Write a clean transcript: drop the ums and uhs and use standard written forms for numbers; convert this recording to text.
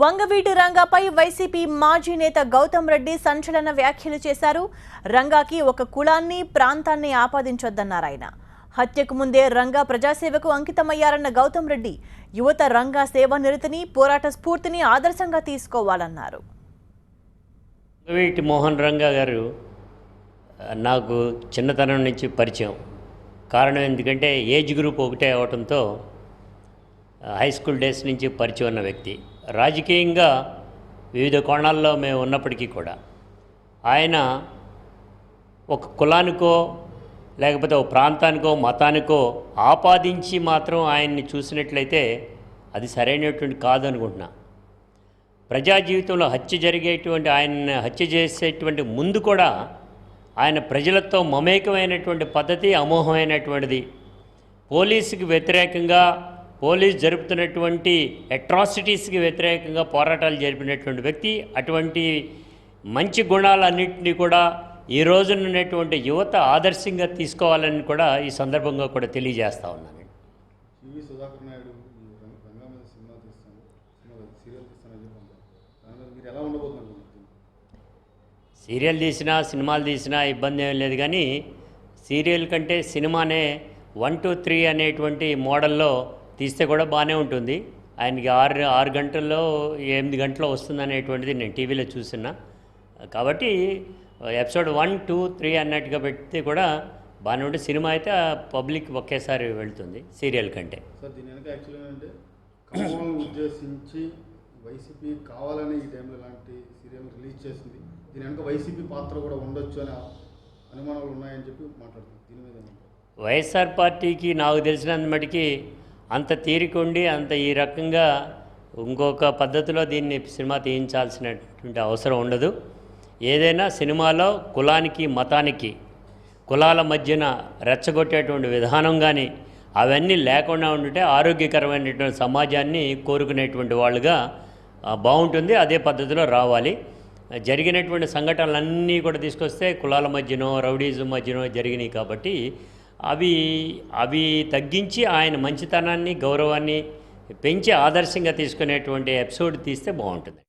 Vangaveeti రంగాపై YCP మాజీ నేత గౌతమ్ రెడ్డి సంచలన వ్యాఖ్యలు చేశారు. రంగాకి ఒక కులాన్ని ప్రాంతాన్ని ఆపాదించొద్దన్నారు ఆయన. హత్యకు ముందే రంగా ప్రజాసేవకు అంకితమయ్యారన్న గౌతమ్ రెడ్డి యువత రంగా సేవానిరతిని పోరాట స్ఫూర్తిని ఆదర్శంగా తీసుకోవాలన్నారు. వంగవీటి మోహన్ రంగా గారు నాకు చిన్నతనం నుంచి పరిచయం. కారణం ఎందుకంటే ఏజ్ గ్రూప్ ఒకటే అవడంతో హై స్కూల్ డేస్ నుంచి పరిచయం ఉన్న వ్యక్తి. రాజకీయంగా వివిధ కోణాల్లో మేము ఉన్నప్పటికీ కూడా ఆయన ఒక కులానికో లేకపోతే ఒక ప్రాంతానికో మతానికో ఆపాదించి మాత్రం ఆయన్ని చూసినట్లయితే అది సరైనటువంటి కాదు అనుకుంటున్నా. ప్రజా జీవితంలో హత్య జరిగేటువంటి ఆయన హత్య చేసేటువంటి ముందు కూడా ఆయన ప్రజలతో మమేకమైనటువంటి పద్ధతి అమోఘమైనటువంటిది. పోలీసుకి వ్యతిరేకంగా పోలీసు జరుపుతున్నటువంటి అట్రాసిటీస్కి వ్యతిరేకంగా పోరాటాలు జరిపినటువంటి వ్యక్తి. అటువంటి మంచి గుణాలన్నింటినీ కూడా ఈ రోజున ఉన్నటువంటి యువత ఆదర్శంగా తీసుకోవాలని కూడా ఈ సందర్భంగా కూడా తెలియజేస్తా ఉన్నాను. సీరియల్ తీసినా సినిమాలు తీసినా ఇబ్బంది ఏం లేదు, కానీ సీరియల్ కంటే సినిమానే 1, 2, 3 అనేటువంటి మోడల్లో తీస్తే కూడా బాగానే ఉంటుంది. ఆయనకి 6 గంటల్లో 8 గంటల్లో వస్తుందనేటువంటిది నేను టీవీలో చూస్తున్నా. కాబట్టి ఎపిసోడ్ 1, 2, 3 అన్నట్టుగా పెడితే కూడా బాగానే ఉంటుంది. సినిమా అయితే పబ్లిక్ ఒకేసారి వెళ్తుంది సీరియల్ కంటే. సార్ దీని వెనక యాక్చువల్గా అంటే ఖమ్మంను ఉద్దేశించి వైసీపీ కావాలని ఈ టైంలో ఇలాంటి సీరియల్ రిలీజ్ చేసింది. దీని వెనక వైసీపీ పాత్ర కూడా ఉండొచ్చు అనే అనుమానాలు ఉన్నాయని చెప్పి మాట్లాడుతుంది. దీని మీద వైఎస్ఆర్ పార్టీకి నాకు తెలిసినంత మటుకి అంత తీరికుండి అంత ఈ రకంగా ఇంకొక పద్ధతిలో దీన్ని సినిమా తీయించాల్సినటువంటి అవసరం ఉండదు. ఏదైనా సినిమాలో కులానికి మతానికి కులాల మధ్యన రెచ్చగొట్టేటువంటి విధానం కానీ అవన్నీ లేకుండా ఉంటే ఆరోగ్యకరమైనటువంటి సమాజాన్ని కోరుకునేటువంటి వాళ్ళుగా బాగుంటుంది. అదే పద్ధతిలో రావాలి. జరిగినటువంటి సంఘటనలన్నీ కూడా తీసుకొస్తే కులాల మధ్యనో రౌడీజం మధ్యనో జరిగినాయి కాబట్టి అవి తగ్గించి ఆయన మంచితనాన్ని గౌరవాన్ని పెంచి ఆదర్శంగా తీసుకునేటువంటి ఎపిసోడ్ తీస్తే బాగుంటుంది.